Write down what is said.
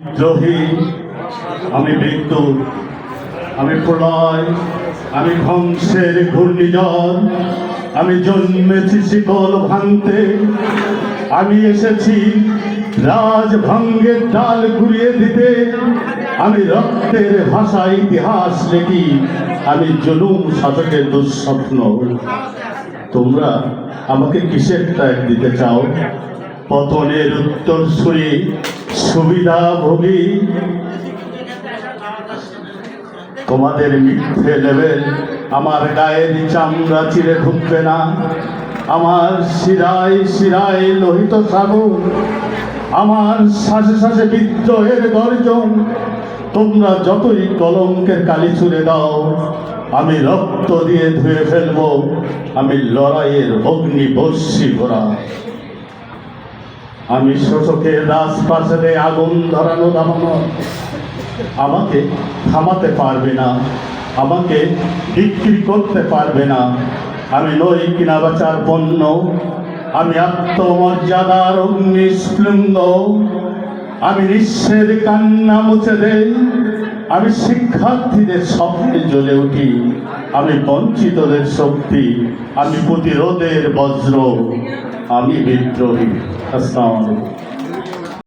বিদ্রোহী, আমি বিদ্যুৎ, আমি প্রলয়, আমি ধ্বংসের ঘূর্ণিঝড়। আমি জন্মেছি শিকল ভাঙতে, আমি এসেছি রাজভঙ্গের ডাল ঘুরিয়ে দিতে। আমি রক্তের ভাষায় ইতিহাস লিখি, আমি জুলুম শাসকের দুঃস্বপ্ন। তোমরা আমাকে কিসের ত্যাগ দিতে চাও? পতনের উত্তরসূরি, সুবিধাভোগী। তোমাদের মিথ্যে লেভেল আমার গায়ের চামড়া চিরে ঢুকবে না। আমার শিরায় শিরায় লোহিত সাগর, আমার শ্বাসে শ্বাসে বিদ্রোহের গর্জন। তোমরা যতই কলঙ্কের কালি ছুড়ে দাও, আমি রক্ত দিয়ে ধুয়ে ফেলবো। আমি লড়াইয়ের অগ্নি বর্ষি ঘোড়া। আমি শোষকের রাজপ্রাসাদে আগুন ধরানো দামানো। আমাকে থামাতে পারবে না, আমাকে বিক্রি করতে পারবে না। আমি নই কিনা বেচার পণ্য, আমি আত্মমর্যাদার অগ্নিস্ফুলিঙ্গ। আমি নিঃস্বের কান্না মুছে দেই, আমি শিক্ষার্থীদের স্বপ্নে জ্বলে উঠি। আমি বঞ্চিতদের শক্তি, আমি প্রতিরোধের বজ্র, আমি বিদ্রোহী। আসসালামু আলাইকুম।